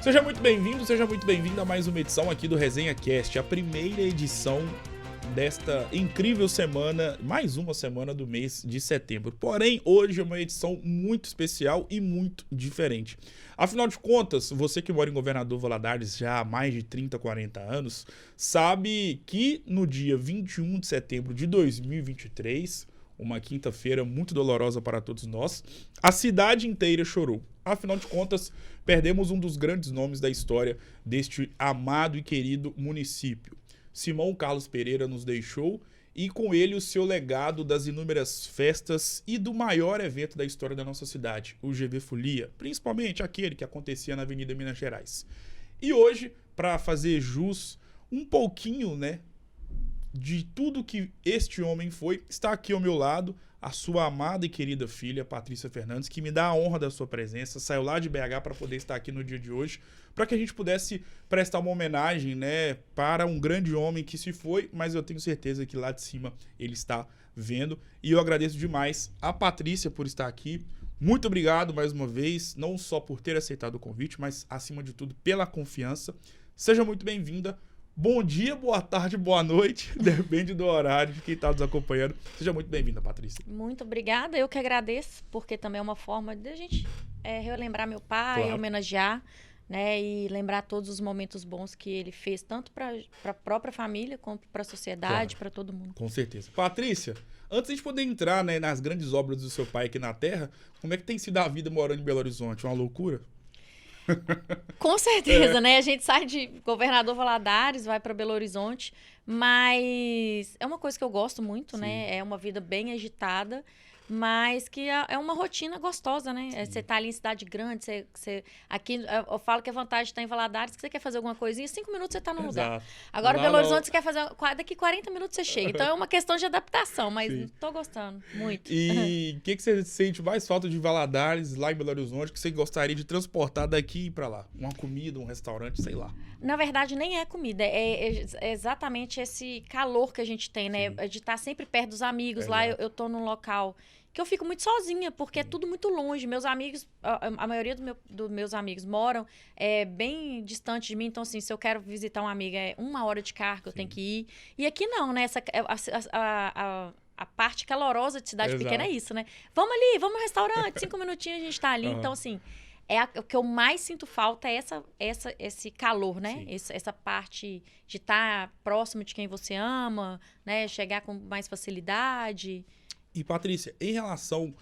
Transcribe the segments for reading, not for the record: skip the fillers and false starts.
Seja muito bem-vindo, seja muito bem-vindo a mais uma edição aqui do Resenha Cast, a primeira edição desta incrível semana, mais uma semana do mês de setembro. Porém, hoje é uma edição muito especial e muito diferente. Afinal de contas, você que mora em Governador Valadares já há mais de 30, 40 anos, sabe que no dia 21 de setembro de 2023, uma quinta-feira muito dolorosa para todos nós, a cidade inteira chorou. Afinal de contas, perdemos um dos grandes nomes da história deste amado e querido município. Simão Carlos Pereira nos deixou e com ele o seu legado das inúmeras festas e do maior evento da história da nossa cidade, o GV Folia, principalmente aquele que acontecia na Avenida Minas Gerais. E hoje, para fazer jus um pouquinho, de tudo que este homem foi, está aqui ao meu lado a sua amada e querida filha, Patrícia Fernandes, que me dá a honra da sua presença, saiu lá de BH para poder estar aqui no dia de hoje, para que a gente pudesse prestar uma homenagem, para um grande homem que se foi, mas eu tenho certeza que lá de cima ele está vendo, e eu agradeço demais a Patrícia por estar aqui. Muito obrigado mais uma vez, não só por ter aceitado o convite, mas acima de tudo pela confiança. Seja muito bem-vinda. Bom dia, boa tarde, boa noite, depende do horário de quem está nos acompanhando. Seja muito bem-vinda, Patrícia. Muito obrigada, eu que agradeço, porque também é uma forma de a gente relembrar meu pai, Claro. Homenagear, e lembrar todos os momentos bons que ele fez, tanto para a própria família, como para a sociedade, Claro. para todo mundo. Com certeza. Patrícia, antes de poder entrar, nas grandes obras do seu pai aqui na Terra, como é que tem sido a vida morando em Belo Horizonte? Uma loucura? Com certeza, A gente sai de Governador Valadares, vai para Belo Horizonte, mas é uma coisa que eu gosto muito, Sim. É uma vida bem agitada, mas que é uma rotina gostosa, Você tá ali em cidade grande, aqui eu falo que a vantagem de estar em Valadares, que você quer fazer alguma coisinha, 5 minutos você tá no lugar. Exato. Agora, Lá Belo não. Horizonte, você quer fazer, daqui 40 minutos você chega. Então, é uma questão de adaptação, mas Sim. tô gostando muito. E o que você sente mais falta de Valadares, lá em Belo Horizonte, que você gostaria de transportar daqui e pra lá? Uma comida, um restaurante, sei lá. Na verdade, nem é comida, é exatamente esse calor que a gente tem, Sim. De estar sempre perto dos amigos. Exato. Lá eu tô num local que eu fico muito sozinha, porque é tudo muito longe. Meus amigos, a maioria dos meus amigos moram bem distante de mim. Então, assim, se eu quero visitar uma amiga, é 1 hora de carro que eu tenho que ir. E aqui não, a parte calorosa de cidade Exato. pequena é isso, Vamos ali, vamos no restaurante, 5 minutinhos a gente tá ali. Uhum. Então, assim, o que eu mais sinto falta é esse calor, Essa parte de estar próximo de quem você ama, Chegar com mais facilidade. E, Patrícia, em relação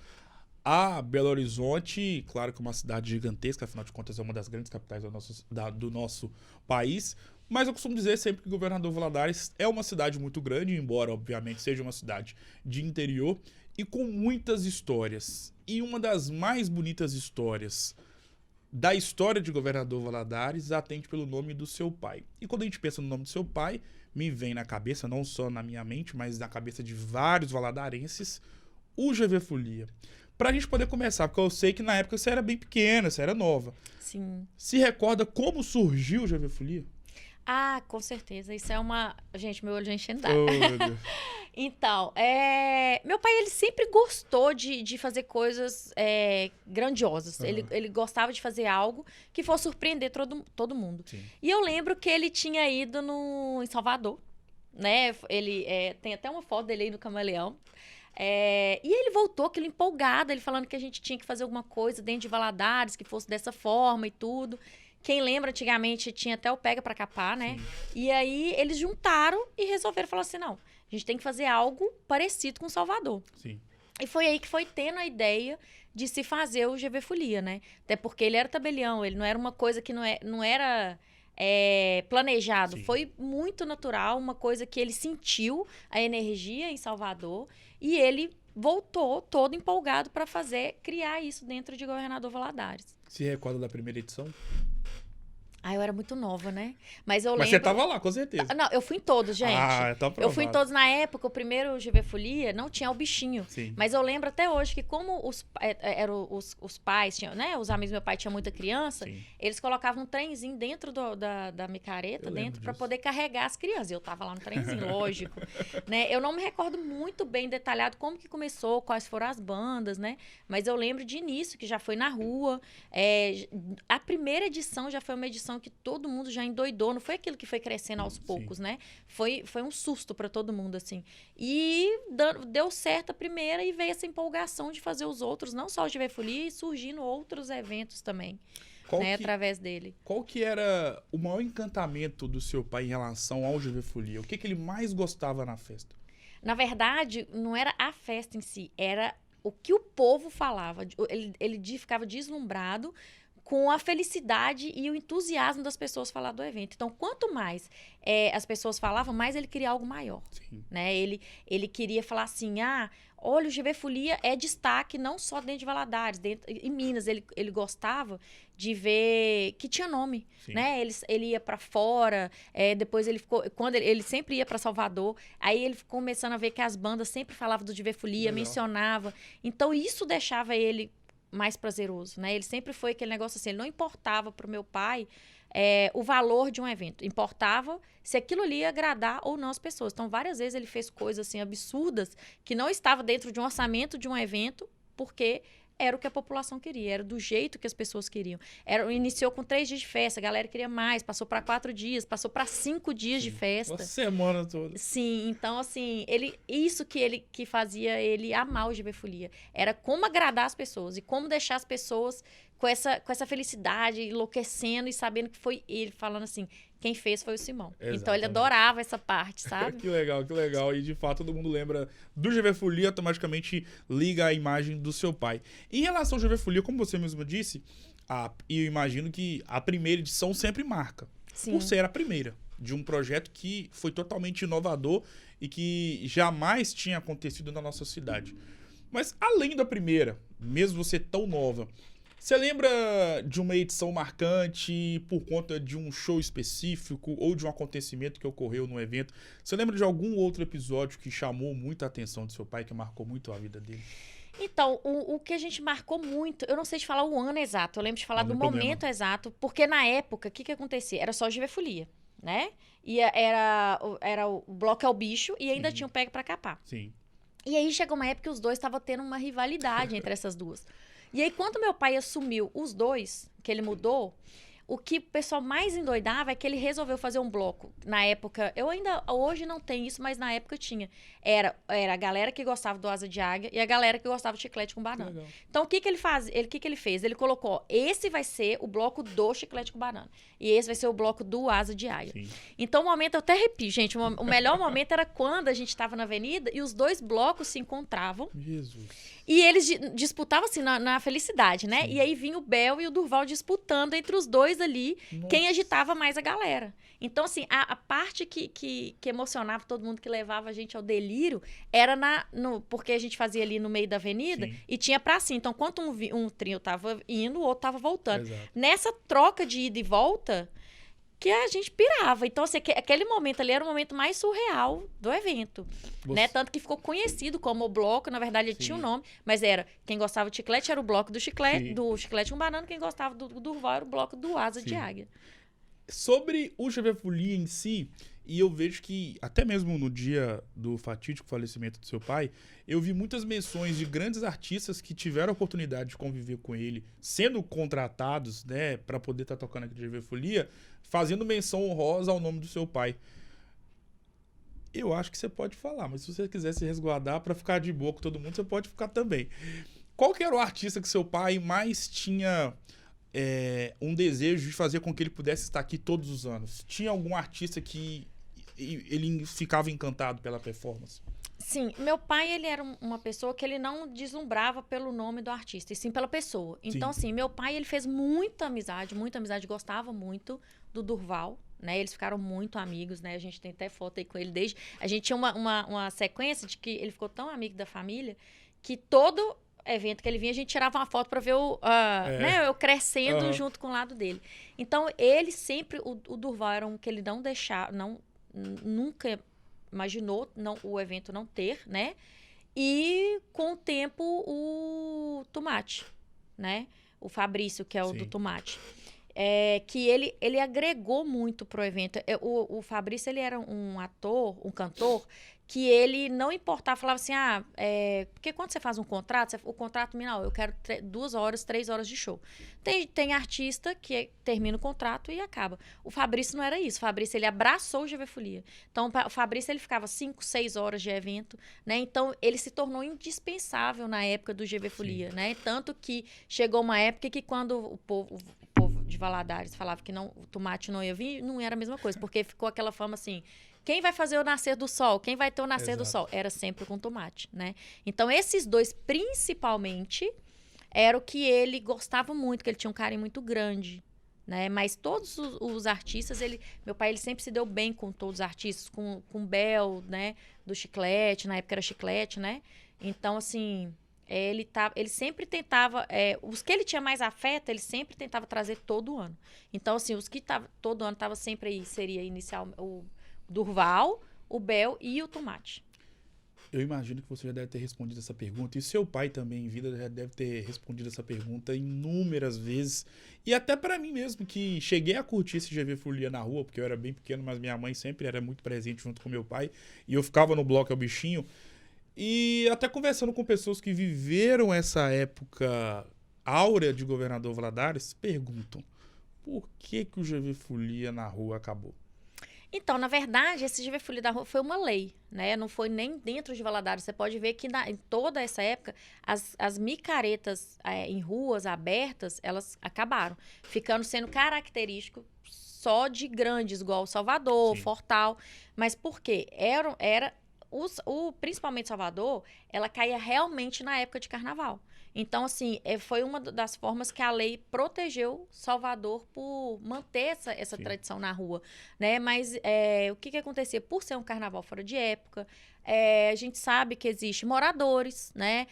a Belo Horizonte, claro que é uma cidade gigantesca, afinal de contas é uma das grandes capitais do nosso país, mas eu costumo dizer sempre que Governador Valadares é uma cidade muito grande, embora, obviamente, seja uma cidade de interior e com muitas histórias. E uma das mais bonitas histórias da história de Governador Valadares atende pelo nome do seu pai. E quando a gente pensa no nome do seu pai, me vem na cabeça, não só na minha mente, mas na cabeça de vários valadarenses, o GV Folia. Pra gente poder começar, porque eu sei que na época você era bem pequena, você era nova. Sim. Se recorda como surgiu o GV Folia? Ah, com certeza. Isso é uma... Gente, meu olho já enchendo Oh, meu Deus. Então, meu pai, ele sempre gostou de fazer coisas grandiosas. Uhum. Ele gostava de fazer algo que fosse surpreender todo mundo. Sim. E eu lembro que ele tinha ido em Salvador, Ele tem até uma foto dele aí no Camaleão. E ele voltou, aquele empolgado, ele falando que a gente tinha que fazer alguma coisa dentro de Valadares, que fosse dessa forma e tudo. Quem lembra, antigamente, tinha até o Pega Pra Capar, Sim. E aí, eles juntaram e resolveram falar assim, não, a gente tem que fazer algo parecido com Salvador. Sim. E foi aí que foi tendo a ideia de se fazer o GV Folia, Até porque ele era tabelião, ele não era uma coisa que não era planejado. Sim. Foi muito natural, uma coisa que ele sentiu a energia em Salvador e ele voltou todo empolgado para criar isso dentro de Governador Valadares. Se recorda da primeira edição? Ah, eu era muito nova, né? Mas eu Mas lembro... você tava lá, com certeza. Não, eu fui em todos, gente. Tá Eu fui em aprovado. todos. Na época, o primeiro GV Folia não tinha o bichinho. Sim. Mas eu lembro até hoje que como eram os pais, tinham, né? Os amigos do meu pai tinham muita criança, Sim. eles colocavam um trenzinho dentro da micareta, Eu lembro dentro, para disso. poder carregar as crianças. Eu tava lá no trenzinho, lógico. Né? Eu não me recordo muito bem detalhado como que começou, quais foram as bandas, né? Mas eu lembro de início, que já foi na rua. A primeira edição já foi uma edição que todo mundo já endoidou. Não foi aquilo que foi crescendo aos poucos, né? Foi um susto para todo mundo, assim. E deu certo a primeira e veio essa empolgação de fazer os outros, não só o GV Folia, e surgindo outros eventos também, né? Através dele. Qual que era o maior encantamento do seu pai em relação ao GV Folia? O que ele mais gostava na festa? Na verdade, não era a festa em si, era o que o povo falava. Ele ficava deslumbrado com a felicidade e o entusiasmo das pessoas falar do evento. Então, quanto mais as pessoas falavam, mais ele queria algo maior. Sim. Né? Ele queria falar assim, olha, o GV Folia é destaque não só dentro de Valadares, em Minas. Ele gostava de ver que tinha nome, né? Ele ia para fora, depois ele ficou... Ele sempre ia para Salvador, aí ele ficou começando a ver que as bandas sempre falavam do GV Folia, mencionava. Então, isso deixava ele mais prazeroso, né? Ele sempre foi aquele negócio assim, ele não importava pro meu pai o valor de um evento, importava se aquilo ali ia agradar ou não as pessoas. Então, várias vezes ele fez coisas assim absurdas que não estava dentro de um orçamento de um evento, porque era o que a população queria, era do jeito que as pessoas queriam. Iniciou com 3 dias de festa, a galera queria mais, passou para 4 dias, passou para 5 dias de festa. Uma semana toda. Sim, então assim, isso que fazia ele amar o GV Folia. Era como agradar as pessoas e como deixar as pessoas com essa felicidade, enlouquecendo e sabendo que foi ele, falando assim, quem fez foi o Simão. Exatamente. Então ele adorava essa parte, sabe? Que legal, que legal. E de fato todo mundo lembra do GV Folia, automaticamente liga a imagem do seu pai. Em relação ao GV Folia, como você mesmo disse, eu imagino que a primeira edição sempre marca. Sim. Por ser a primeira de um projeto que foi totalmente inovador e que jamais tinha acontecido na nossa cidade. Mas além da primeira, mesmo você tão nova, você lembra de uma edição marcante por conta de um show específico ou de um acontecimento que ocorreu no evento? Você lembra de algum outro episódio que chamou muita a atenção do seu pai, que marcou muito a vida dele? Então, o que a gente marcou muito, eu não sei te falar o ano exato, eu lembro de falar do momento exato, porque na época, o que acontecia? Era só o GV Folia, né? E era o Bloco é o Bicho e ainda tinha o Pega pra Capar. Sim. E aí chegou uma época que os dois estavam tendo uma rivalidade entre essas duas. E aí, quando meu pai assumiu os dois, que ele mudou, o que o pessoal mais endoidava é que ele resolveu fazer um bloco. Na época, hoje não tem isso, mas na época tinha. Era a galera que gostava do Asa de Águia e a galera que gostava de Chiclete com Banana. Legal. Então, o que ele faz? O que ele fez? Ele colocou, esse vai ser o bloco do Chiclete com Banana. E esse vai ser o bloco do Asa de Águia. Sim. Então, o momento, eu até arrepio, gente, o melhor momento era quando a gente estava na avenida e os dois blocos se encontravam. Jesus. E eles disputavam, assim, na felicidade, né? Sim. E aí vinha o Bel e o Durval disputando entre os dois ali, quem agitava mais a galera. Então, assim, a parte que emocionava todo mundo, que levava a gente ao delírio, era porque a gente fazia ali no meio da avenida. Sim. E tinha pracinha. Então, enquanto um trio tava indo, o outro tava voltando. Exato. Nessa troca de ida e volta, que a gente pirava. Então, assim, aquele momento ali era o momento mais surreal do evento. Né? Tanto que ficou conhecido como o bloco, na verdade ele tinha um nome, mas quem gostava de chiclete era o bloco do chiclete com banana, quem gostava do Durval era o bloco do Asa de Águia. Sobre o GV Folia em si, e eu vejo que até mesmo no dia do fatídico falecimento do seu pai, eu vi muitas menções de grandes artistas que tiveram a oportunidade de conviver com ele, sendo contratados, né, para poder estar tocando aqui no GV Folia, fazendo menção honrosa ao nome do seu pai. Eu acho que você pode falar, mas se você quiser se resguardar para ficar de boa com todo mundo, você pode ficar também. Qual que era o artista que seu pai mais tinha um desejo de fazer com que ele pudesse estar aqui todos os anos? Tinha algum artista que ele ficava encantado pela performance? Sim, meu pai, ele era uma pessoa que ele não deslumbrava pelo nome do artista, e sim pela pessoa. Então, assim, meu pai, ele fez muita amizade, gostava muito do Durval, né? Eles ficaram muito amigos, né? A gente tem até foto aí com ele desde... A gente tinha uma sequência de que ele ficou tão amigo da família que todo evento que ele vinha, a gente tirava uma foto para ver né, eu crescendo junto com o lado dele. Então, ele sempre, o Durval era um que ele não deixava, nunca imaginou o evento não ter, né? E, com o tempo, o Tomate, né? O Fabrício, que é o do Tomate. Que ele agregou muito pro evento. O Fabrício, ele era um ator, um cantor, que ele não importava, falava assim, porque quando você faz um contrato, o contrato, não, eu quero 2 horas, 3 horas de show. Tem artista que termina o contrato e acaba. O Fabrício não era isso. O Fabrício, ele abraçou o GV Folia. Então, o Fabrício, ele ficava 5, 6 horas de evento, né? Então, ele se tornou indispensável na época do GV Folia, né? Tanto que chegou uma época que quando o povo de Valadares falava que o Tomate não ia vir, não era a mesma coisa, porque ficou aquela fama assim, quem vai fazer o nascer do sol? Quem vai ter o nascer do sol? Era sempre com Tomate, né? Então, esses dois, principalmente, era o que ele gostava muito, que ele tinha um carinho muito grande, né? Mas todos os artistas, meu pai, ele sempre se deu bem com todos os artistas, com o Bel, né? Do Chiclete, na época era Chiclete, né? Então, assim, ele sempre tentava, os que ele tinha mais afeto, ele sempre tentava trazer todo ano. Então, assim, os que todo ano tava sempre aí, seria inicial o Durval, o Bel e o Tomate. Eu imagino que você já deve ter respondido essa pergunta, e seu pai também em vida já deve ter respondido essa pergunta inúmeras vezes, e até para mim mesmo, que cheguei a curtir esse GV Folia na rua, porque eu era bem pequeno, mas minha mãe sempre era muito presente junto com meu pai, e eu ficava no bloco ao bichinho, e até conversando com pessoas que viveram essa época áurea de Governador Valadares, perguntam, por que o GV Folia na rua acabou? Então, na verdade, esse GV Folia da rua foi uma lei, né? Não foi nem dentro de Valadares. Você pode ver que em toda essa época, as micaretas em ruas abertas, elas acabaram, ficando sendo característico só de grandes, igual Salvador, Fortal. Mas por quê? Principalmente Salvador, ela caía realmente na época de carnaval. Então, assim, foi uma das formas que a lei protegeu Salvador por manter essa tradição na rua, né? Mas o que acontecia? Por ser um carnaval fora de época, a gente sabe que existe moradores, né?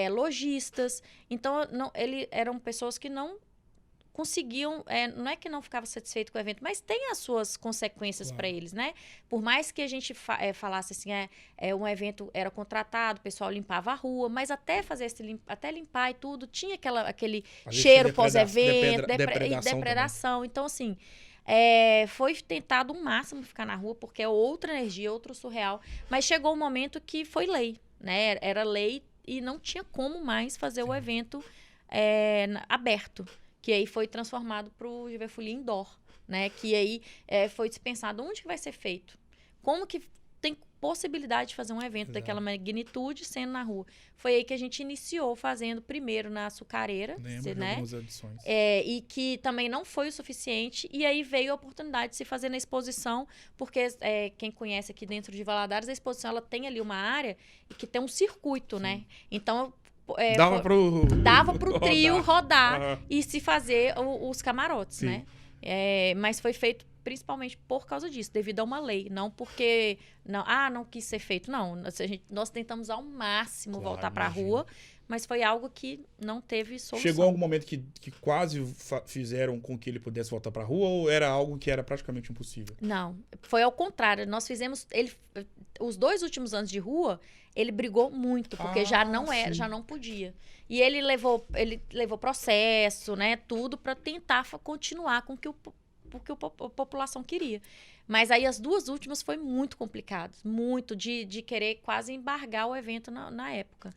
Lojistas. Então, eram pessoas que não conseguiam, não é que não ficava satisfeito com o evento, mas tem as suas consequências para eles, né? Por mais que a gente falasse assim, um evento era contratado, o pessoal limpava a rua, mas até fazer até limpar e tudo, tinha aquele cheiro pós-evento, depredação. Então, assim, foi tentado o máximo ficar na rua, porque é outra energia, outro surreal, mas chegou um momento que foi lei, né? Era lei e não tinha como mais fazer o evento aberto. Que aí foi transformado para o GV Folia Indoor, né? Que aí foi dispensado. Onde que vai ser feito? Como que tem possibilidade de fazer um evento daquela magnitude sendo na rua? Foi aí que a gente iniciou fazendo primeiro na Açucareira, né? Algumas edições. E que também não foi o suficiente. E aí veio a oportunidade de se fazer na exposição, porque quem conhece aqui dentro de Valadares, a exposição ela tem ali uma área que tem um circuito, né? Então, dava pro trio rodar e se fazer os camarotes, né? Mas foi feito principalmente por causa disso, devido a uma lei, não porque não quis ser feito, não. Nós tentamos ao máximo voltar para a rua, mas foi algo que não teve solução. Chegou algum momento que quase fizeram com que ele pudesse voltar para a rua, ou era algo que era praticamente impossível? Não, foi ao contrário. Nós fizemos os 2 últimos anos de rua, ele brigou muito, porque já não podia. E ele levou processo, né, tudo para tentar continuar com o que a população queria. Mas aí as 2 últimas foi muito complicado, muito de querer quase embargar o evento na época,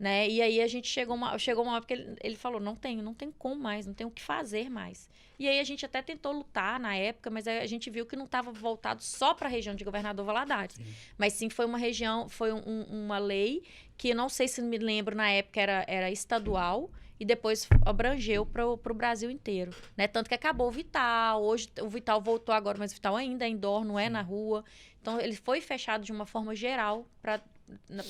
né? E aí a gente chegou uma época que ele falou, não tem como mais, não tem o que fazer mais. E aí a gente até tentou lutar na época, mas a gente viu que não estava voltado só para a região de Governador Valadares. Mas sim foi uma região, foi uma lei que eu não sei se me lembro, na época era estadual, e depois abrangeu para o Brasil inteiro, né? Tanto que acabou o Vital, hoje o Vital voltou agora, mas o Vital ainda é indoor, não é na rua. Então, ele foi fechado de uma forma geral para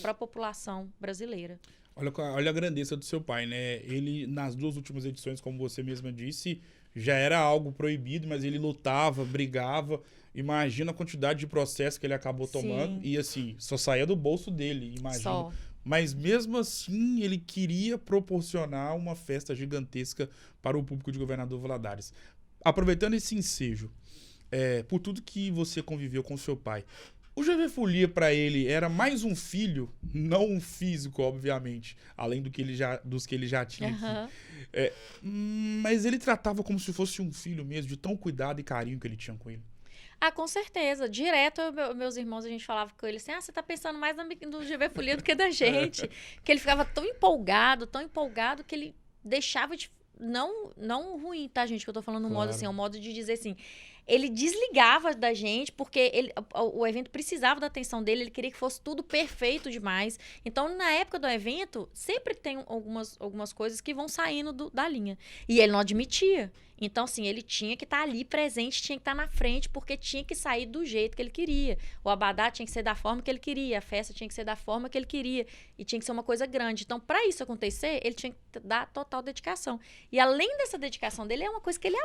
a população brasileira. Olha a grandeza do seu pai, né? Ele, nas 2 últimas edições, como você mesma disse, já era algo proibido, mas ele lutava, brigava. Imagina a quantidade de processo que ele acabou tomando. E, assim, só saía do bolso dele, imagina. mas mesmo assim ele queria proporcionar uma festa gigantesca para o público de Governador Valadares. Aproveitando esse ensejo, por tudo que você conviveu com seu pai, o GV Folia para ele era mais um filho, não um físico, obviamente, além dos que ele já tinha aqui. Mas ele tratava como se fosse um filho mesmo, de tão cuidado e carinho que ele tinha com ele. Ah, com certeza. Direto, meus irmãos, a gente falava com ele assim, você tá pensando mais no GV Folia do que da gente. Que ele ficava tão empolgado, que ele deixava de... Não ruim, tá, gente? Que eu tô falando no modo assim, é um modo de dizer assim... Ele desligava da gente, porque o evento precisava da atenção dele, ele queria que fosse tudo perfeito demais. Então, na época do evento, sempre tem algumas coisas que vão saindo da linha. E ele não admitia. Então, assim, ele tinha que estar ali presente, tinha que estar na frente, porque tinha que sair do jeito que ele queria. O abadá tinha que ser da forma que ele queria, a festa tinha que ser da forma que ele queria. E tinha que ser uma coisa grande. Então, para isso acontecer, ele tinha que dar total dedicação. E além dessa dedicação dele, é uma coisa que ele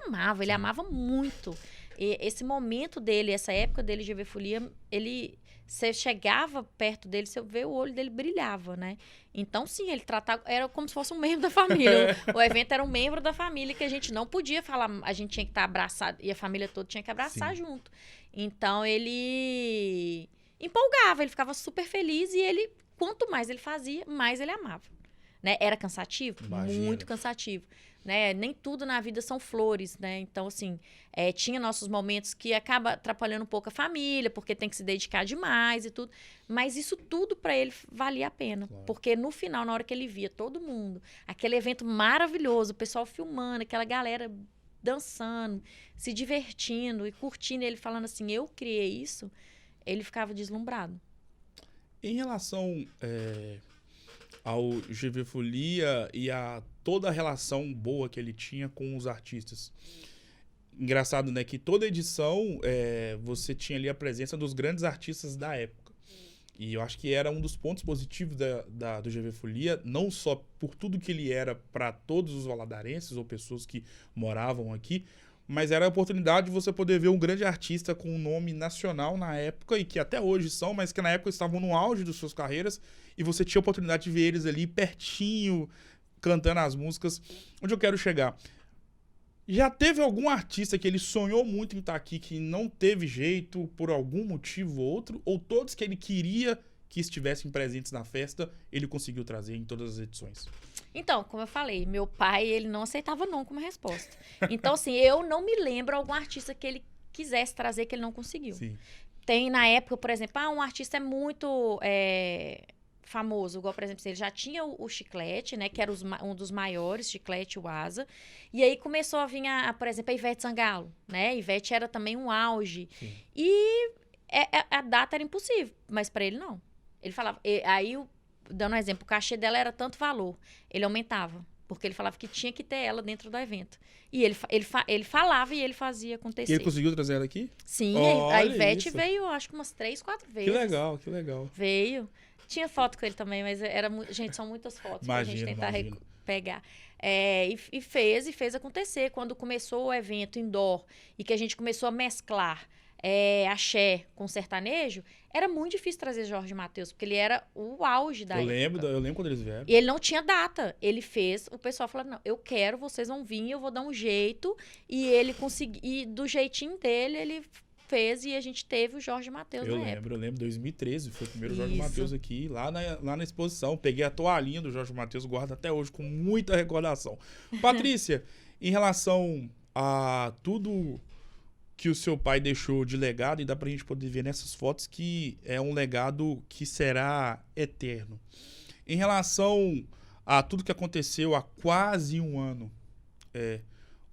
amava muito. E esse momento dele, essa época dele de GV Folia, você chegava perto dele, você vê o olho dele brilhava, né? Então, sim, ele tratava, era como se fosse um membro da família. O evento era um membro da família que a gente não podia falar, a gente tinha que estar abraçado, e a família toda tinha que abraçar junto. Então, ele empolgava, ele ficava super feliz e quanto mais ele fazia, mais ele amava. Né? Era cansativo? Imagina. Muito cansativo. Né? Nem tudo na vida são flores, né? Então, assim, tinha nossos momentos que acaba atrapalhando um pouco a família, porque tem que se dedicar demais e tudo. Mas isso tudo para ele valia a pena. Claro. Porque no final, na hora que ele via todo mundo, aquele evento maravilhoso, o pessoal filmando, aquela galera dançando, se divertindo e curtindo, ele falando assim, eu criei isso, ele ficava deslumbrado. Em relação ao GV Folia e a toda a relação boa que ele tinha com os artistas. Engraçado, né? Que toda edição você tinha ali a presença dos grandes artistas da época. E eu acho que era um dos pontos positivos do GV Folia, não só por tudo que ele era para todos os valadarenses ou pessoas que moravam aqui, mas era a oportunidade de você poder ver um grande artista com um nome nacional na época, e que até hoje são, mas que na época estavam no auge das suas carreiras, e você tinha a oportunidade de ver eles ali pertinho, cantando as músicas. Onde eu quero chegar? Já teve algum artista que ele sonhou muito em estar aqui, que não teve jeito por algum motivo ou outro? Ou todos que ele queria que estivessem presentes na festa, ele conseguiu trazer em todas as edições? Então, como eu falei, meu pai, ele não aceitava não como resposta. Então, assim, eu não me lembro algum artista que ele quisesse trazer que ele não conseguiu. Sim. Tem, na época, por exemplo, um artista é muito famoso, igual, por exemplo, ele já tinha o Chiclete, né, que era um dos maiores, Chiclete, o Asa, e aí começou a vir, por exemplo, a Ivete Sangalo, né, a Ivete era também um auge, sim, e a data era impossível, mas para ele não. Ele falava, aí, dando um exemplo, o cachê dela era tanto valor, ele aumentava, porque ele falava que tinha que ter ela dentro do evento. E ele falava e ele fazia acontecer. E ele conseguiu trazer ela aqui? Sim, a Ivete veio, acho que umas 3, 4 vezes. Que legal, que legal. Veio. Tinha foto com ele também, mas gente, são muitas fotos pra gente tentar pegar. E fez acontecer. Quando começou o evento indoor e que a gente começou a mesclar axé com sertanejo, era muito difícil trazer Jorge Mateus, porque ele era o auge da época. Eu lembro quando eles vieram. E ele não tinha data. Ele fez, o pessoal falou, não, eu quero, vocês vão vir, eu vou dar um jeito. E ele conseguiu, e do jeitinho dele, ele fez e a gente teve o Jorge Mateus na época. Eu lembro, 2013 foi o primeiro Jorge Mateus aqui, lá na exposição. Peguei a toalhinha do Jorge Mateus, guardo até hoje com muita recordação. Patrícia, em relação a tudo que o seu pai deixou de legado, e dá pra gente poder ver nessas fotos que é um legado que será eterno. Em relação a tudo que aconteceu há quase um ano,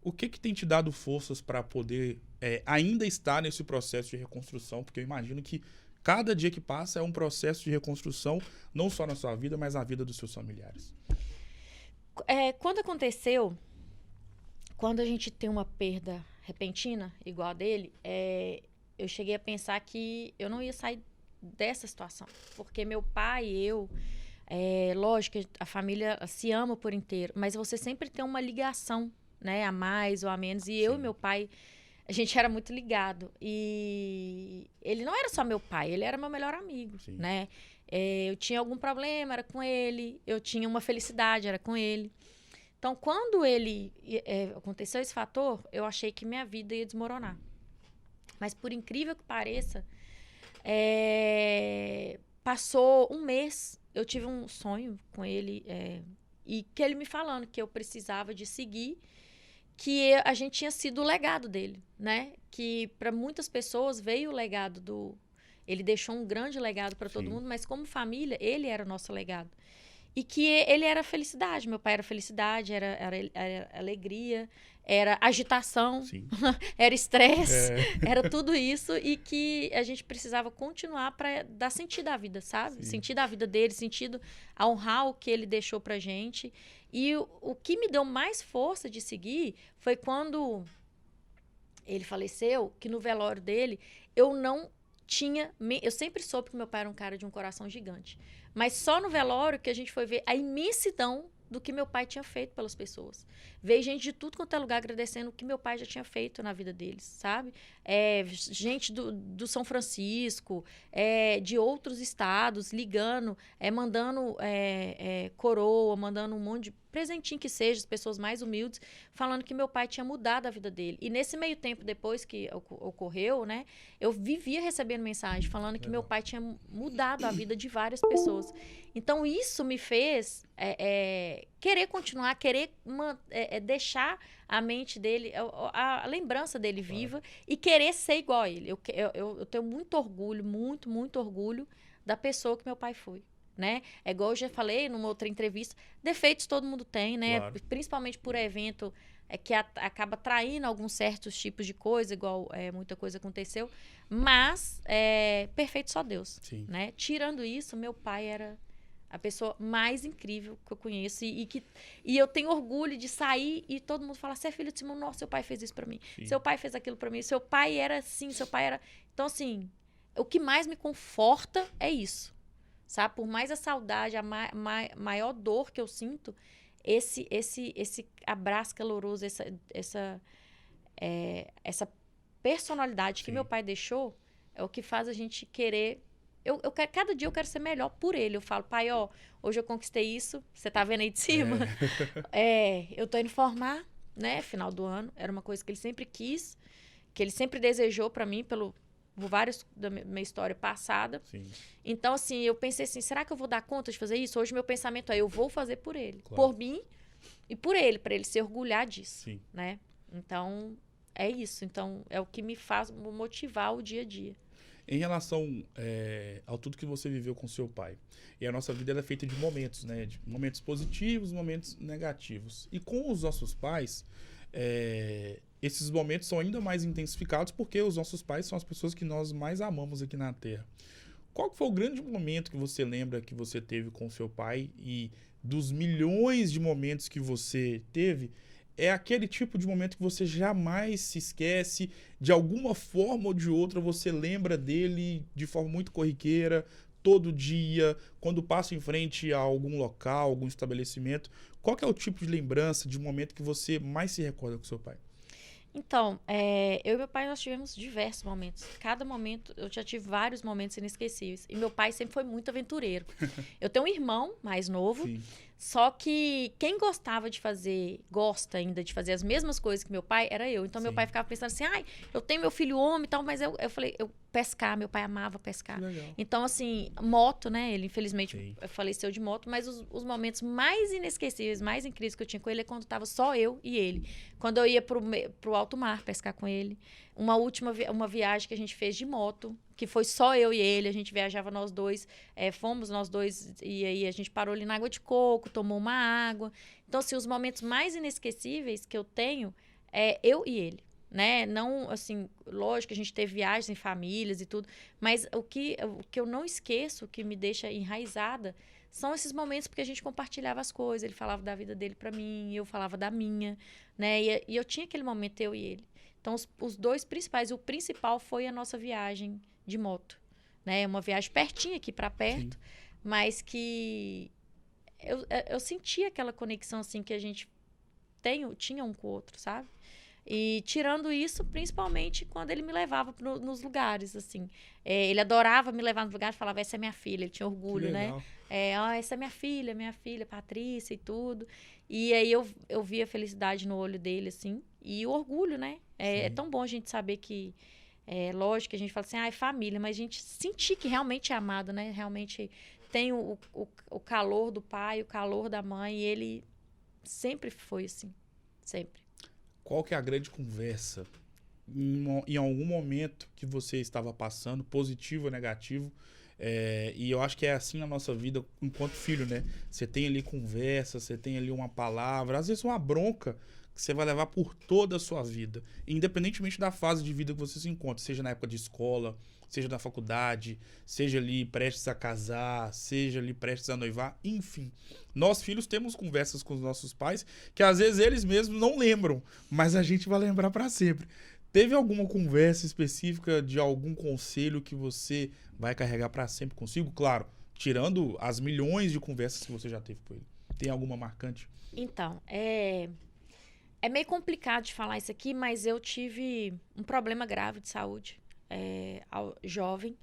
o que tem te dado forças para poder ainda estar nesse processo de reconstrução? Porque eu imagino que cada dia que passa é um processo de reconstrução, não só na sua vida, mas na vida dos seus familiares. Quando aconteceu, quando a gente tem uma perda repentina, igual a dele, eu cheguei a pensar que eu não ia sair dessa situação. Porque meu pai e eu, lógico, a família se ama por inteiro, mas você sempre tem uma ligação, né, a mais ou a menos. E eu e meu pai, a gente era muito ligado. E ele não era só meu pai, ele era meu melhor amigo, né? Eu tinha algum problema, era com ele. Eu tinha uma felicidade, era com ele. Então, quando aconteceu esse fator, eu achei que minha vida ia desmoronar. Mas, por incrível que pareça, passou um mês, eu tive um sonho com ele, e que ele me falando que eu precisava de seguir, que a gente tinha sido o legado dele, né? Que para muitas pessoas veio o legado ele deixou um grande legado para todo mundo, mas como família, ele era o nosso legado. E que ele era felicidade, meu pai era felicidade, era alegria, era agitação, era estresse, era tudo isso, e que a gente precisava continuar para dar sentido à vida, sabe? Sim. Sentido à vida dele, sentido a honrar o que ele deixou pra gente. E o que me deu mais força de seguir foi quando ele faleceu, que no velório dele, eu sempre soube que meu pai era um cara de um coração gigante. Mas só no velório que a gente foi ver a imensidão do que meu pai tinha feito pelas pessoas. Veio gente de tudo quanto é lugar agradecendo o que meu pai já tinha feito na vida deles, sabe? Gente do São Francisco, de outros estados, ligando, mandando coroa, mandando um monte de presentinho que seja, as pessoas mais humildes, falando que meu pai tinha mudado a vida dele. E nesse meio tempo, depois que ocorreu, né, eu vivia recebendo mensagem falando que meu pai tinha mudado a vida de várias pessoas. Então, isso me fez querer continuar, querer deixar a mente dele, a lembrança dele viva, e querer ser igual a ele. Eu tenho muito orgulho, muito, muito orgulho da pessoa que meu pai foi. Né? É igual eu já falei numa outra entrevista, defeitos todo mundo tem, né? Claro. Principalmente por evento que acaba traindo alguns certos tipos de coisa, igual muita coisa aconteceu, mas perfeito só Deus. Sim. Né? Tirando isso, meu pai era a pessoa mais incrível que eu conheço, e eu tenho orgulho de sair e todo mundo falar: você é filho de Simão, nossa, seu pai fez isso pra mim, sim, seu pai fez aquilo pra mim, seu pai era assim, seu pai era... Então, assim, o que mais me conforta é isso. Sabe? Por mais a saudade, a maior dor que eu sinto, esse abraço caloroso, essa personalidade, sim, que meu pai deixou, é o que faz a gente querer... cada dia eu quero ser melhor por ele. Eu falo: pai, hoje eu conquistei isso, você tá vendo aí de cima? Eu tô indo formar, né? Final do ano. Era uma coisa que ele sempre quis, que ele sempre desejou pra mim, por vários da minha história passada. Sim. Então, assim, eu pensei assim: será que eu vou dar conta de fazer isso? Hoje meu pensamento eu vou fazer por ele. Claro. Por mim e por ele, para ele se orgulhar disso. Sim. Né? Então, é isso. Então, é o que me faz motivar o dia a dia. Em relação ao tudo que você viveu com seu pai, e a nossa vida ela é feita de momentos, né? De momentos positivos, momentos negativos. E com os nossos pais, esses momentos são ainda mais intensificados porque os nossos pais são as pessoas que nós mais amamos aqui na Terra. Qual foi o grande momento que você lembra que você teve com seu pai, e dos milhões de momentos que você teve, é aquele tipo de momento que você jamais se esquece, de alguma forma ou de outra você lembra dele de forma muito corriqueira, todo dia, quando passa em frente a algum local, algum estabelecimento? Qual que é o tipo de lembrança, de momento que você mais se recorda com seu pai? Então, eu e meu pai, nós tivemos diversos momentos. Cada momento, eu já tive vários momentos inesquecíveis. E meu pai sempre foi muito aventureiro. Eu tenho um irmão mais novo, sim, só que quem gosta ainda de fazer as mesmas coisas que meu pai, era eu. Então, sim, meu pai ficava pensando assim: eu tenho meu filho homem e tal, mas eu falei, pescar, meu pai amava pescar. Então, assim, moto, né? Ele, infelizmente, faleceu de moto, mas os momentos mais inesquecíveis, mais incríveis que eu tinha com ele é quando tava só eu e ele. Quando eu ia pro alto mar pescar com ele. Uma viagem que a gente fez de moto, que foi só eu e ele, a gente viajava nós dois, fomos nós dois, e aí a gente parou ali na água de coco, tomou uma água. Então, assim, os momentos mais inesquecíveis que eu tenho é eu e ele. Né? Não, assim, lógico que a gente teve viagens em famílias e tudo, mas o que eu não esqueço, o que me deixa enraizada, são esses momentos porque a gente compartilhava as coisas. Ele falava da vida dele pra mim, eu falava da minha, né? E eu tinha aquele momento, eu e ele. Então, os dois principais, o principal foi a nossa viagem de moto, né? Uma viagem pertinho aqui pra perto, sim, mas que eu senti aquela conexão, assim, que a gente tinha um com o outro, sabe? E tirando isso, principalmente quando ele me levava nos lugares, assim. Ele adorava me levar nos lugares e falava, essa é minha filha. Ele tinha orgulho, né? Essa é minha filha, Patrícia e tudo. E aí eu via a felicidade no olho dele, assim. E o orgulho, né? É tão bom a gente saber que... lógico que a gente fala assim, é família, mas a gente sentir que realmente é amado, né? Realmente tem o calor do pai, o calor da mãe. E ele sempre foi assim. Sempre. Qual que é a grande conversa em algum momento que você estava passando, positivo ou negativo? E eu acho que é assim na nossa vida enquanto filho, né? Você tem ali conversa, você tem ali uma palavra, às vezes uma bronca que você vai levar por toda a sua vida, independentemente da fase de vida que você se encontra, seja na época de escola, seja na faculdade, seja ali prestes a casar, seja ali prestes a noivar, enfim. Nós, filhos, temos conversas com os nossos pais que às vezes eles mesmos não lembram, mas a gente vai lembrar para sempre. Teve alguma conversa específica de algum conselho que você vai carregar para sempre consigo? Claro, tirando as milhões de conversas que você já teve com ele. Tem alguma marcante? Então, é meio complicado de falar isso aqui, mas eu tive um problema grave de saúde jovem.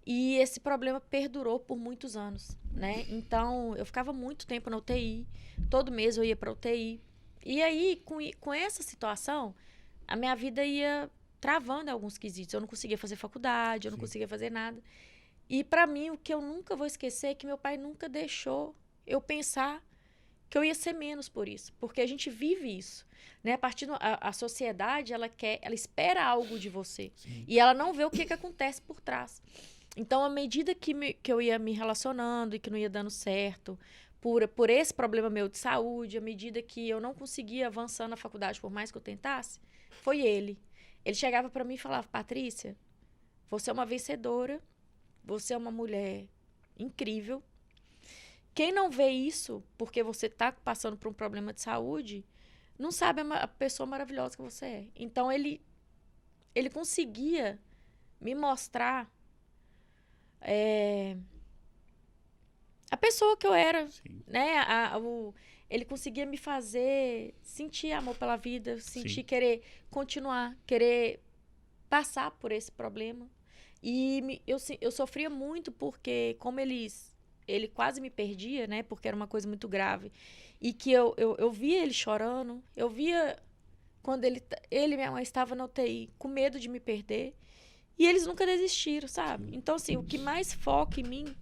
E esse problema perdurou por muitos anos, né? Então, eu ficava muito tempo na UTI. Todo mês eu ia para UTI. E aí, com essa situação, a minha vida ia travando em alguns quesitos. Eu não conseguia fazer faculdade, eu não conseguia fazer nada. E, para mim, o que eu nunca vou esquecer é que meu pai nunca deixou eu pensar que eu ia ser menos por isso. Porque a gente vive isso, né? A sociedade, ela espera algo de você. Sim. E ela não vê o que acontece por trás. Então, à medida que eu ia me relacionando e que não ia dando certo, por esse problema meu de saúde, à medida que eu não conseguia avançar na faculdade, por mais que eu tentasse, foi ele. Ele chegava para mim e falava, Patrícia, você é uma vencedora, você é uma mulher incrível. Quem não vê isso, porque você está passando por um problema de saúde, não sabe a pessoa maravilhosa que você é. Então, ele conseguia me mostrar a pessoa que eu era, né? Ele conseguia me fazer sentir amor pela vida, sentir querer continuar, querer passar por esse problema. E eu sofria muito porque, como ele quase me perdia, né? Porque era uma coisa muito grave. E que eu via ele chorando, eu via quando ele e minha mãe estavam na UTI, com medo de me perder. E eles nunca desistiram, sabe? Então, assim, o que mais foca em mim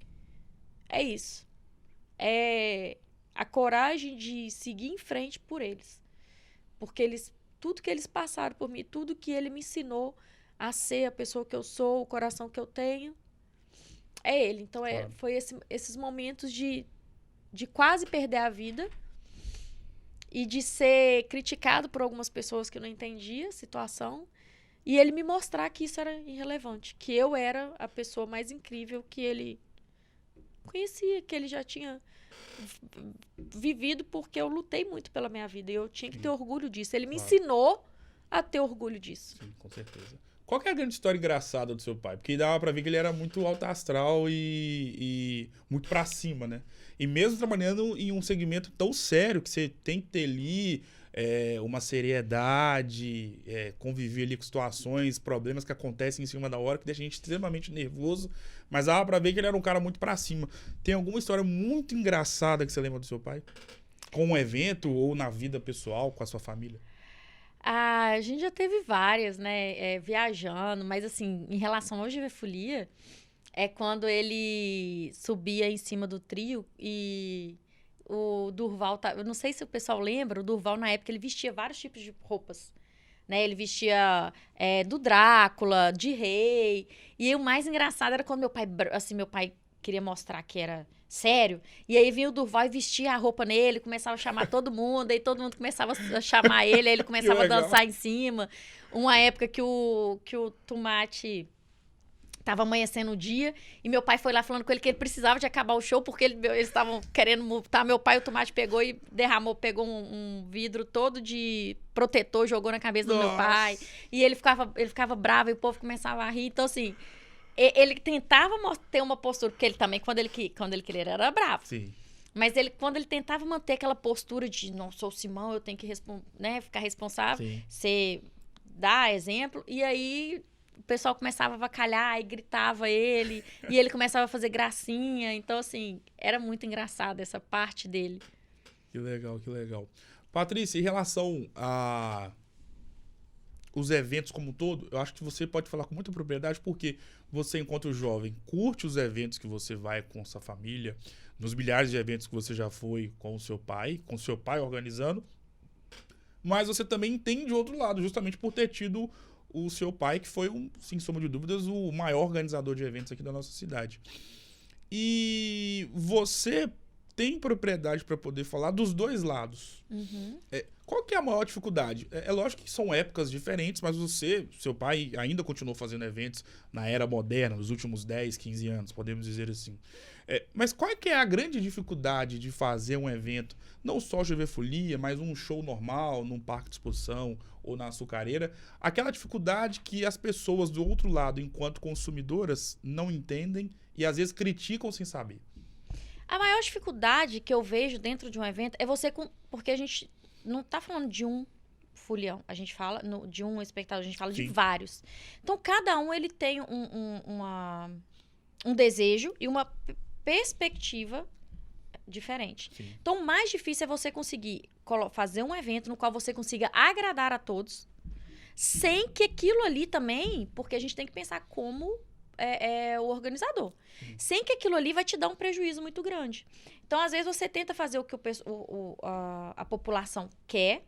é isso. É a coragem de seguir em frente por eles. Porque tudo que eles passaram por mim, tudo que ele me ensinou a ser a pessoa que eu sou, o coração que eu tenho, é ele. Então, foi esses momentos de quase perder a vida e de ser criticado por algumas pessoas que eu não entendia a situação. E ele me mostrar que isso era irrelevante, que eu era a pessoa mais incrível que ele conhecia, que ele já tinha vivido, porque eu lutei muito pela minha vida e eu tinha que ter orgulho disso. Ele me ensinou a ter orgulho disso. Sim, com certeza. Qual que é a grande história engraçada do seu pai? Porque dava pra ver que ele era muito alto astral e muito pra cima, né? E mesmo trabalhando em um segmento tão sério que você tem que ter ali uma seriedade, conviver ali com situações, problemas que acontecem em cima da hora, que deixa a gente extremamente nervoso, mas dava pra ver que ele era um cara muito pra cima. Tem alguma história muito engraçada que você lembra do seu pai? Com um evento ou na vida pessoal, com a sua família? A gente já teve várias, né? Viajando, mas assim, em relação ao Givefolia, é quando ele subia em cima do trio e o Durval, eu não sei se o pessoal lembra, o Durval na época ele vestia vários tipos de roupas, né? Ele vestia do Drácula, de rei, e o mais engraçado era quando meu pai queria mostrar que era sério, e aí vinha o Durval e vestia a roupa nele, começava a chamar todo mundo, aí todo mundo começava a chamar ele, aí ele começava a dançar em cima. Uma época que o Tomate tava amanhecendo o dia, e meu pai foi lá falando com ele que ele precisava de acabar o show, porque eles estavam querendo multar meu pai. O Tomate pegou e pegou um vidro todo de protetor, jogou na cabeça do meu pai, e ele ficava bravo, e o povo começava a rir. Então, assim, ele tentava ter uma postura, porque ele também, quando ele queria, era bravo. Sim. Mas quando ele tentava manter aquela postura de não sou o Simão, eu tenho que né, ficar responsável, dar exemplo, e aí o pessoal começava a avacalhar e gritava ele, e ele começava a fazer gracinha. Então, assim, era muito engraçado essa parte dele. Que legal, que legal. Patrícia, em relação a os eventos como um todo, eu acho que você pode falar com muita propriedade, porque você, enquanto jovem, curte os eventos que você vai com sua família, nos milhares de eventos que você já foi com seu pai organizando, mas você também entende o outro lado, justamente por ter tido o seu pai, que foi, sem sombra de dúvidas, o maior organizador de eventos aqui da nossa cidade. E você tem propriedade para poder falar dos dois lados. Uhum. Qual que é a maior dificuldade? É lógico que são épocas diferentes, mas seu pai ainda continuou fazendo eventos na era moderna, nos últimos 10, 15 anos, podemos dizer assim. Mas qual que é a grande dificuldade de fazer um evento, não só GV Folia, mas um show normal, num parque de exposição ou na açucareira? Aquela dificuldade que as pessoas do outro lado, enquanto consumidoras, não entendem e às vezes criticam sem saber. A maior dificuldade que eu vejo dentro de um evento é porque a gente não tá falando de um folião, a gente fala de um espectador, a gente fala de vários. Então, cada um ele tem um desejo e uma perspectiva diferente. Sim. Então, o mais difícil é você conseguir fazer um evento no qual você consiga agradar a todos, sem que aquilo ali também, porque a gente tem que pensar como o organizador. Sem que aquilo ali vai te dar um prejuízo muito grande. Então, às vezes, você tenta fazer o que a população quer,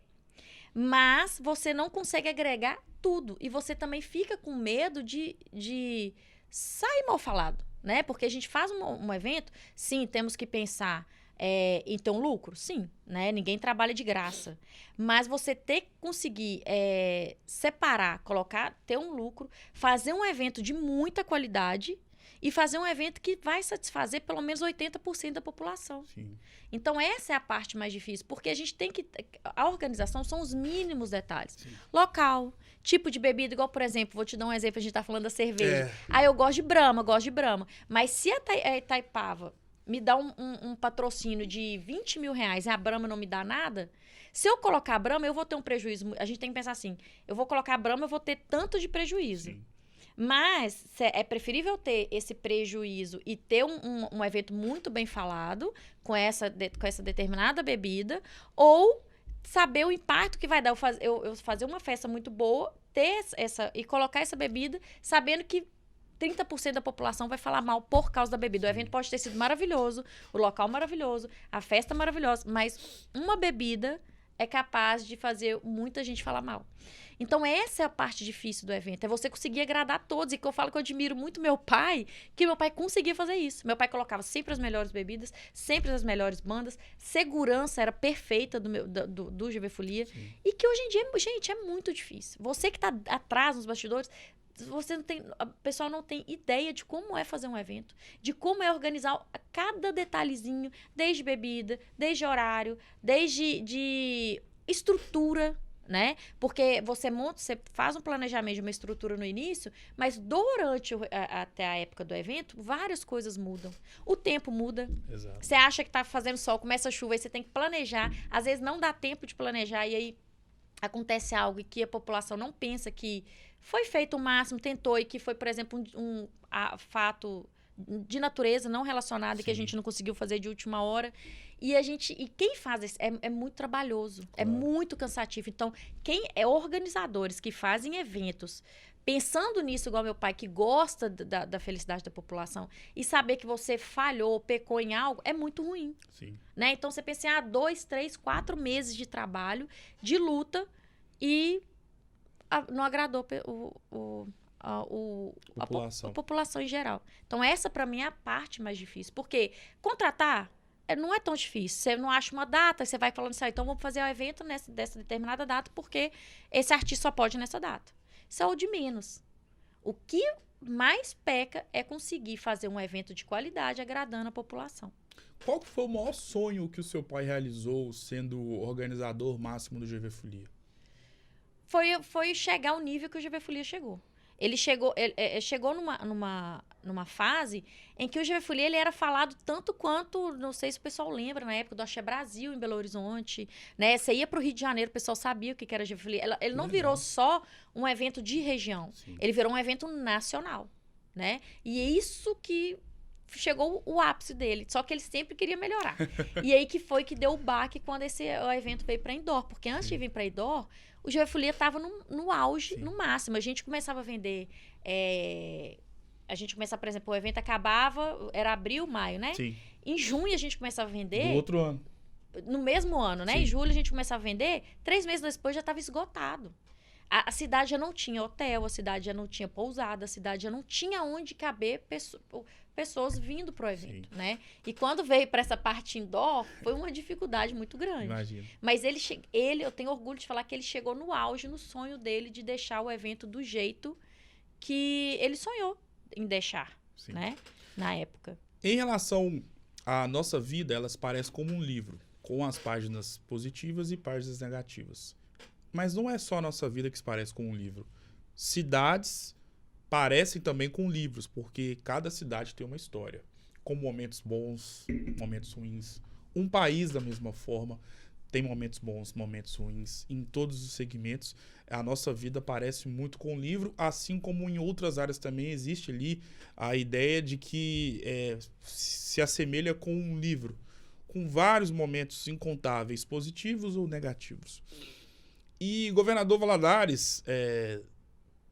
mas você não consegue agregar tudo. E você também fica com medo de sair mal falado, né? Porque a gente faz um evento, sim, temos que pensar em ter um lucro, sim, né? Ninguém trabalha de graça. Mas você ter que conseguir separar, ter um lucro, fazer um evento de muita qualidade e fazer um evento que vai satisfazer pelo menos 80% da população. Sim. Então, essa é a parte mais difícil, porque a gente tem que... A organização são os mínimos detalhes. Sim. Local, tipo de bebida, igual, por exemplo, vou te dar um exemplo, a gente tá falando da cerveja. Eu gosto de Brahma. Mas se a Itaipava me dá um patrocínio de 20 mil reais e a Brahma não me dá nada, se eu colocar a Brahma, eu vou ter um prejuízo. A gente tem que pensar assim, eu vou colocar a Brahma, eu vou ter tanto de prejuízo. Sim. Mas é preferível ter esse prejuízo e ter um evento muito bem falado com essa determinada bebida, ou saber o impacto que vai dar eu fazer uma festa muito boa, e colocar essa bebida, sabendo que 30% da população vai falar mal por causa da bebida. O evento pode ter sido maravilhoso, o local maravilhoso, a festa maravilhosa, mas uma bebida é capaz de fazer muita gente falar mal. Então, essa é a parte difícil do evento, é você conseguir agradar todos. E que eu falo que eu admiro muito meu pai, que meu pai conseguia fazer isso. Meu pai colocava sempre as melhores bebidas, sempre as melhores bandas, segurança era perfeita do GV Folia. Sim. E que hoje em dia, gente, é muito difícil. Você que tá atrás nos bastidores, o pessoal não tem ideia de como é fazer um evento, de como é organizar cada detalhezinho, desde bebida, desde horário, desde estrutura, né? Porque você faz um planejamento de uma estrutura no início, mas durante até a época do evento, várias coisas mudam. O tempo muda. Exato. Você acha que tá fazendo sol, começa a chuva, aí você tem que planejar. Às vezes não dá tempo de planejar e aí acontece algo e que a população não pensa que foi feito o máximo, tentou, e que foi, por exemplo, um fato de natureza não relacionado. Sim. E que a gente não conseguiu fazer de última hora. E quem faz isso é muito trabalhoso, claro. É muito cansativo. Então, quem é organizadores que fazem eventos pensando nisso, igual meu pai, que gosta da felicidade da população, e saber que você falhou, pecou em algo, é muito ruim. Sim. Né? Então, você pensa em 2, 3, 4 meses de trabalho, de luta, e não agradou a população em geral. Então, essa, para mim, é a parte mais difícil. Porque contratar não é tão difícil. Você não acha uma data, você vai falando assim, então vamos fazer o evento dessa determinada data, porque esse artista só pode nessa data. Isso é o de menos. O que mais peca é conseguir fazer um evento de qualidade agradando a população. Qual que foi o maior sonho que o seu pai realizou sendo o organizador máximo do GV Folia? Foi chegar ao nível que o GV Folia chegou. Ele chegou numa fase em que o GV Folia ele era falado tanto quanto, não sei se o pessoal lembra, na época do Axé Brasil, em Belo Horizonte, né? Você ia para o Rio de Janeiro, o pessoal sabia o que era GV Folia. Ele não virou só um evento de região, ele virou um evento nacional, né? E é isso que chegou o ápice dele, só que ele sempre queria melhorar. E aí que foi que deu o baque quando o evento veio para Indoor, porque antes de vir para Indoor, o GV Folia estava no auge, no máximo. A gente começava a vender... A gente começava, por exemplo, o evento acabava, era abril, maio, né? Sim. Em junho a gente começava a vender... Do outro ano. No mesmo ano, né? Sim. Em julho a gente começava a vender, 3 meses depois já estava esgotado. A cidade já não tinha hotel, a cidade já não tinha pousada, a cidade já não tinha onde caber pessoas vindo pro evento, né? E quando veio para essa parte indoor, foi uma dificuldade muito grande. Imagina. Mas eu tenho orgulho de falar que ele chegou no auge, no sonho dele de deixar o evento do jeito que ele sonhou em deixar, né? Na época. Em relação à nossa vida, elas parecem como um livro, com as páginas positivas e páginas negativas. Mas não é só a nossa vida que se parece com um livro. Cidades parecem também com livros, porque cada cidade tem uma história, com momentos bons, momentos ruins. Um país, da mesma forma, tem momentos bons, momentos ruins. Em todos os segmentos, a nossa vida parece muito com um livro, assim como em outras áreas também existe ali a ideia de que se assemelha com um livro, com vários momentos incontáveis, positivos ou negativos. E Governador Valadares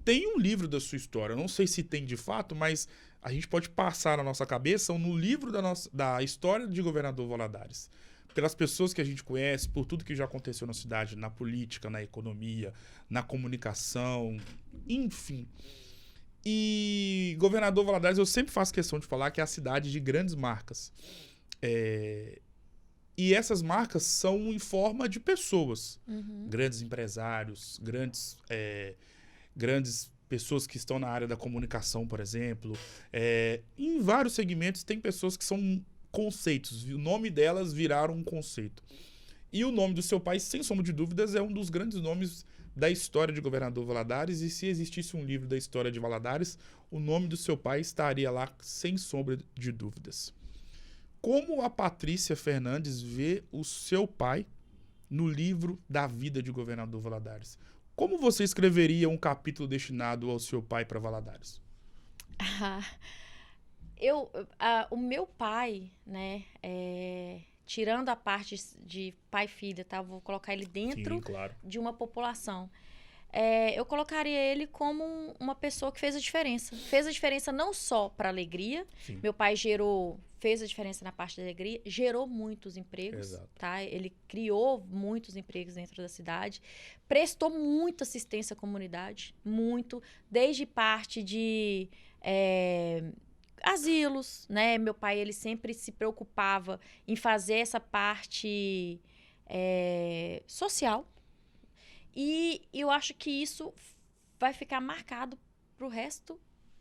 tem um livro da sua história. Eu não sei se tem de fato, mas a gente pode passar na nossa cabeça no livro da história de Governador Valadares. Pelas pessoas que a gente conhece, por tudo que já aconteceu na cidade, na política, na economia, na comunicação, enfim. E Governador Valadares, eu sempre faço questão de falar que é a cidade de grandes marcas. E essas marcas são em forma de pessoas. Grandes empresários, grandes pessoas que estão na área da comunicação, por exemplo. Em vários segmentos tem pessoas que são conceitos. O nome delas viraram um conceito. E o nome do seu pai, sem sombra de dúvidas, é um dos grandes nomes da história de Governador Valadares. E se existisse um livro da história de Valadares, o nome do seu pai estaria lá, sem sombra de dúvidas. Como a Patrícia Fernandes vê o seu pai no livro da vida de Governador Valadares? Como você escreveria um capítulo destinado ao seu pai para Valadares? O meu pai, né, tirando a parte de pai e filha, tá? Vou colocar ele dentro de uma população. Eu colocaria ele como uma pessoa que fez a diferença. Fez a diferença não só para alegria. Sim. Meu pai fez a diferença na parte da alegria, gerou muitos empregos. Exato. Tá? Ele criou muitos empregos dentro da cidade, prestou muita assistência à comunidade, muito, desde parte de asilos, né? Meu pai, ele sempre se preocupava em fazer essa parte social. E eu acho que isso vai ficar marcado pro resto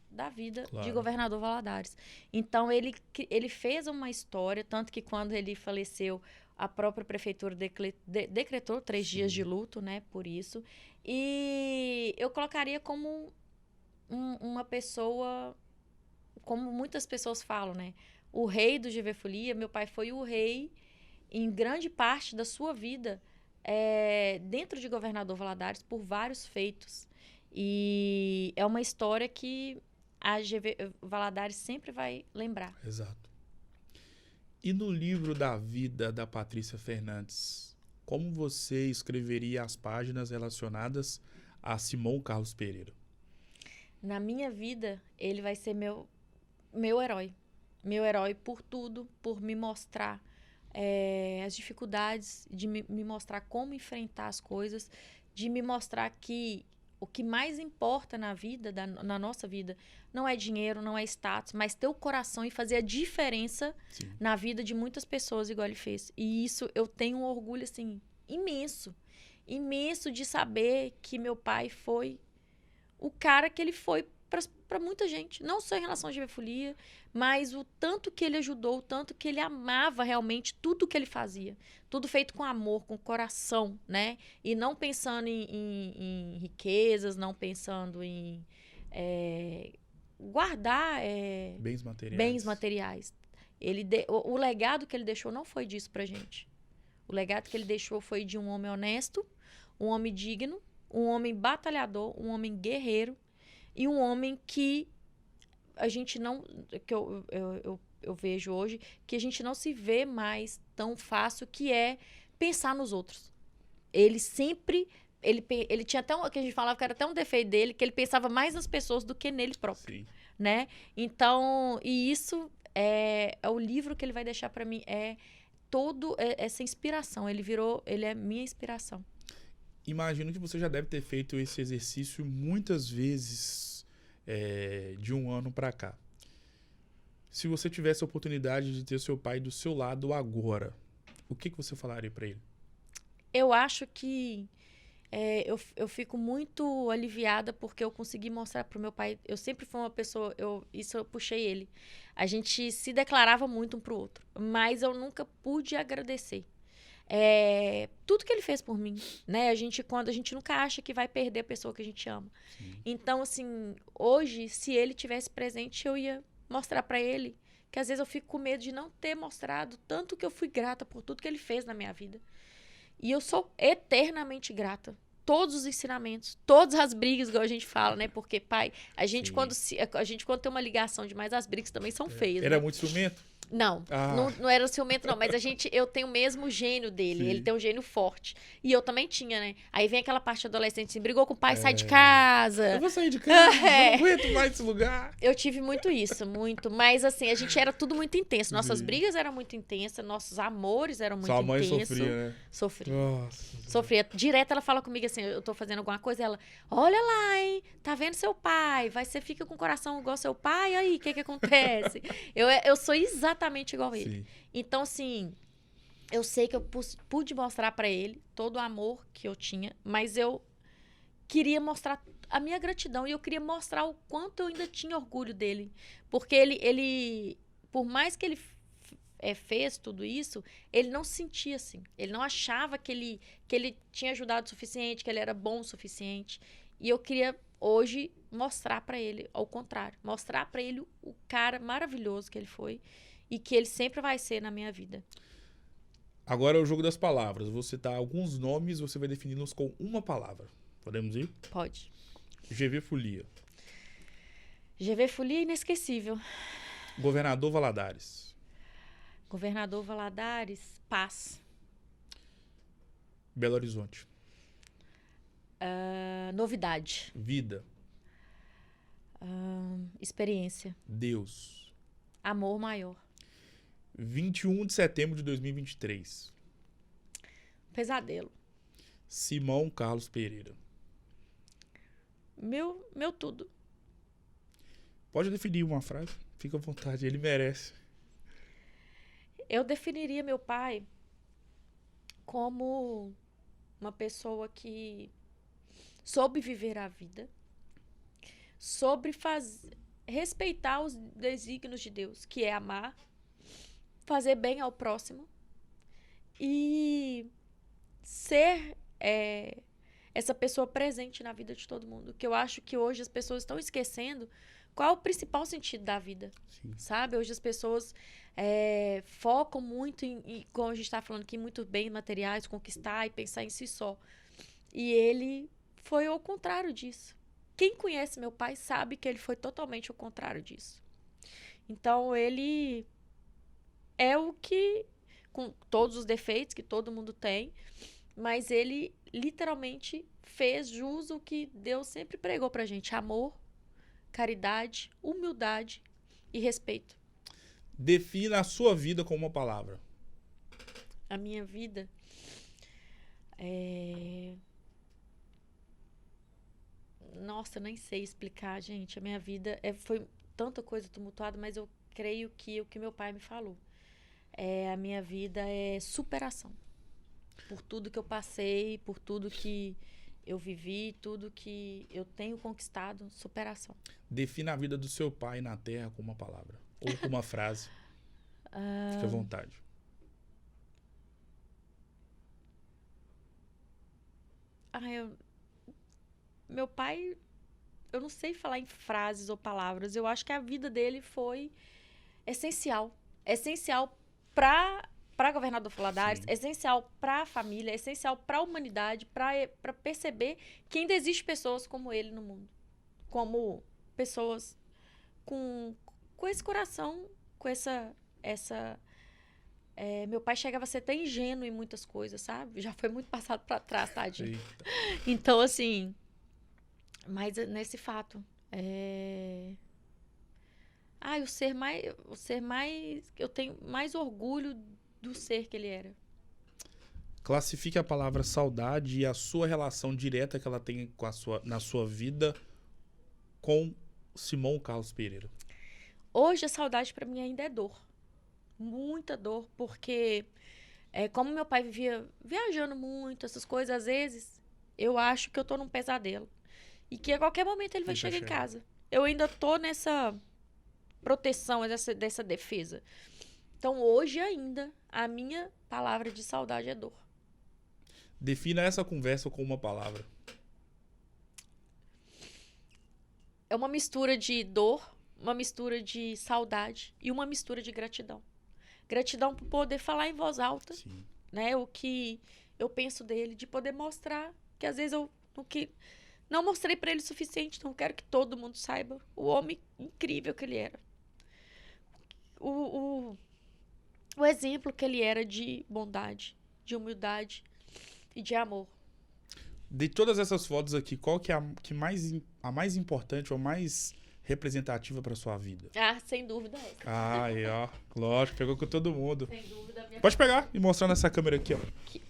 da vida de Governador Valadares. Então, ele fez uma história, tanto que quando ele faleceu, a própria prefeitura decretou 3 dias de luto, né, por isso. E eu colocaria como uma pessoa, como muitas pessoas falam, né, o rei do GV Folia. Meu pai foi o rei em grande parte da sua vida, dentro de Governador Valadares, por vários feitos. E é uma história que a GV Valadares sempre vai lembrar. Exato. E no livro da vida da Patrícia Fernandes, como você escreveria as páginas relacionadas a Simão Carlos Pereira? Na minha vida, ele vai ser meu herói. Meu herói por tudo, por me mostrar as dificuldades, de me mostrar como enfrentar as coisas, de me mostrar que o que mais importa na vida, na nossa vida, não é dinheiro, não é status, mas ter o coração e fazer a diferença na vida de muitas pessoas, igual ele fez. E isso eu tenho um orgulho, assim, imenso. Imenso de saber que meu pai foi o cara que ele foi para muita gente. Não só em relação à GV Folia, mas o tanto que ele ajudou, o tanto que ele amava realmente tudo que ele fazia. Tudo feito com amor, com coração, né? E não pensando em riquezas, não pensando em guardar Bens materiais. bens materiais. O legado que ele deixou não foi disso pra gente. O legado que ele deixou foi de um homem honesto, um homem digno, um homem batalhador, um homem guerreiro e um homem que a gente não... que eu vejo hoje, que a gente não se vê mais tão fácil, que é pensar nos outros. Ele sempre... Ele tinha até que a gente falava que era até um defeito dele, que ele pensava mais nas pessoas do que nele próprio. Sim. Né? Então, e isso é o livro que ele vai deixar para mim, essa inspiração. Ele é minha inspiração. Imagino que você já deve ter feito esse exercício muitas vezes de um ano para cá. Se você tivesse a oportunidade de ter seu pai do seu lado agora, o que você falaria para ele? Eu acho que eu fico muito aliviada porque eu consegui mostrar pro meu pai. Eu sempre fui uma pessoa, isso eu puxei ele. A gente se declarava muito um pro outro, mas eu nunca pude agradecer. Tudo que ele fez por mim, né? Quando a gente nunca acha que vai perder a pessoa que a gente ama. Sim. Então, assim, hoje, se ele tivesse presente, eu ia mostrar pra ele que às vezes eu fico com medo de não ter mostrado tanto que eu fui grata por tudo que ele fez na minha vida. E eu sou eternamente grata. Todos os ensinamentos, todas as brigas, igual a gente fala, né? Porque, pai, a gente quando tem uma ligação demais, as brigas também são feias. Era né? muito ciumento? Não, não era ciumento, não. Mas eu tenho o mesmo gênio dele. Sim. Ele tem um gênio forte. E eu também tinha, né? Aí vem aquela parte adolescente, assim, brigou com o pai, sai de casa. Eu vou sair de casa, eu não aguento mais esse lugar. Eu tive muito isso, muito. Mas, assim, a gente era tudo muito intenso. Nossas brigas eram muito intensas, nossos amores eram muito intensos. Sua mãe sofria, né? Sofria. Nossa. Sofria. Direto ela fala comigo assim, eu tô fazendo alguma coisa, ela, olha lá, hein? Tá vendo seu pai? Você fica com o coração igual seu pai, aí, o que acontece? Eu sou exatamente igual a ele. Sim. Então, assim, eu sei que eu pude mostrar pra ele todo o amor que eu tinha, mas eu queria mostrar a minha gratidão e eu queria mostrar o quanto eu ainda tinha orgulho dele. Porque ele por mais que ele fez tudo isso, ele não se sentia assim. Ele não achava que ele tinha ajudado o suficiente, que ele era bom o suficiente. E eu queria, hoje, mostrar pra ele, ao contrário. Mostrar pra ele o cara maravilhoso que ele foi e que ele sempre vai ser na minha vida. Agora é o jogo das palavras. Vou citar alguns nomes, você vai defini-los com uma palavra. Podemos ir? Pode. GV Folia. GV Folia inesquecível. Governador Valadares. Governador Valadares, paz. Belo Horizonte. Novidade. Vida. Experiência. Deus. Amor maior. 21 de setembro de 2023. Pesadelo. Simão Carlos Pereira. Meu tudo. Pode definir uma frase? Fica à vontade, ele merece. Eu definiria meu pai como uma pessoa que soube viver a vida, soube respeitar os desígnios de Deus, que é amar, fazer bem ao próximo e ser essa pessoa presente na vida de todo mundo. Que eu acho que hoje as pessoas estão esquecendo qual é o principal sentido da vida. Sim. Sabe? Hoje as pessoas focam muito como a gente está falando aqui, muito bem materiais, conquistar e pensar em si só. E ele foi ao contrário disso. Quem conhece meu pai sabe que ele foi totalmente o contrário disso. Então, ele é o que, com todos os defeitos que todo mundo tem, mas ele literalmente fez jus o que Deus sempre pregou pra gente: amor, caridade, humildade e respeito. Defina a sua vida com uma palavra. A minha vida Nossa, eu nem sei explicar, gente. A minha vida foi tanta coisa tumultuada, mas eu creio que o que meu pai me falou. A minha vida é superação. Por tudo que eu passei, por tudo que eu vivi, tudo que eu tenho conquistado, superação. Defina a vida do seu pai na Terra com uma palavra. Ou com uma frase. Fique à vontade. Meu pai, eu não sei falar em frases ou palavras. Eu acho que a vida dele foi essencial. Essencial para governador Valadares, Sim. essencial para a família, essencial para a humanidade, para perceber que ainda existe pessoas como ele no mundo. Como pessoas com esse coração, com meu pai chegava a ser até ingênuo em muitas coisas, sabe? Já foi muito passado para trás, tadinho. Eita. Então, assim, mas nesse fato, o ser mais, eu tenho mais orgulho do ser que ele era. Classifique a palavra saudade e a sua relação direta que ela tem com na sua vida com Simão Carlos Pereira. Hoje a saudade para mim ainda é dor. Muita dor, porque como meu pai vivia viajando muito, essas coisas, às vezes eu acho que eu tô num pesadelo. E que a qualquer momento ele vai chegar em casa. Eu ainda tô nessa proteção, dessa defesa. Então, hoje ainda, a minha palavra de saudade é dor. Defina essa conversa com uma palavra. É uma mistura de dor, uma mistura de saudade e uma mistura de gratidão. Gratidão por poder falar em voz alta, Sim. né? O que eu penso dele, de poder mostrar que às vezes eu não mostrei pra ele o suficiente, então eu quero que todo mundo saiba o homem incrível que ele era. O exemplo que ele era de bondade, de humildade e de amor. De todas essas fotos aqui, qual que é a mais importante ou mais representativa para sua vida? Ah, sem dúvida essa. Ah, aí, ó. Lógico, pegou com todo mundo. Sem dúvida. Pode pegar e mostrar nessa câmera aqui, ó. Aqui.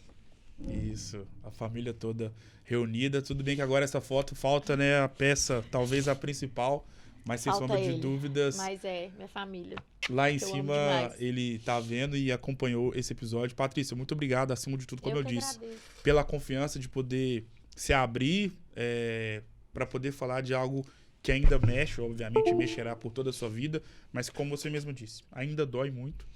Isso, a família toda reunida. Tudo bem que agora essa foto falta, né, a peça, talvez a principal, mas sem Falta sombra de ele, dúvidas. Mas minha família. Lá em eu amo cima demais. ele tá vendo e acompanhou esse episódio. Patrícia, muito obrigado, acima de tudo, como eu que disse, agradeço. pela confiança de poder se abrir para poder falar de algo que ainda mexe, obviamente mexerá por toda a sua vida, mas como você mesmo disse, ainda dói muito,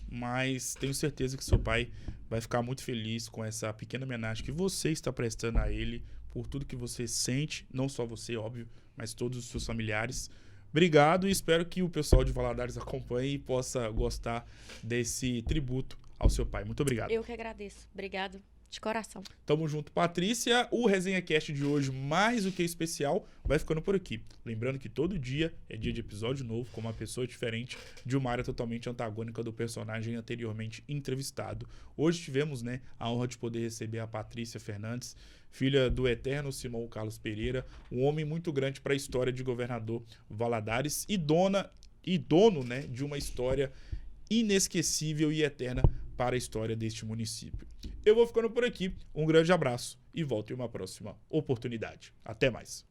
mas tenho certeza que seu pai vai ficar muito feliz com essa pequena homenagem que você está prestando a ele, por tudo que você sente, não só você, óbvio, mas todos os seus familiares. Obrigado e espero que o pessoal de Valadares acompanhe e possa gostar desse tributo ao seu pai. Muito obrigado. Eu que agradeço. Obrigado de coração. Tamo junto, Patrícia. O Resenha Cast de hoje, mais do que especial, vai ficando por aqui. Lembrando que todo dia é dia de episódio novo, com uma pessoa diferente, de uma área totalmente antagônica do personagem anteriormente entrevistado. Hoje tivemos, né, a honra de poder receber a Patrícia Fernandes, filha do eterno Simão Carlos Pereira, um homem muito grande para a história de governador Valadares e dono, né, de uma história inesquecível e eterna para a história deste município. Eu vou ficando por aqui, um grande abraço e volto em uma próxima oportunidade. Até mais.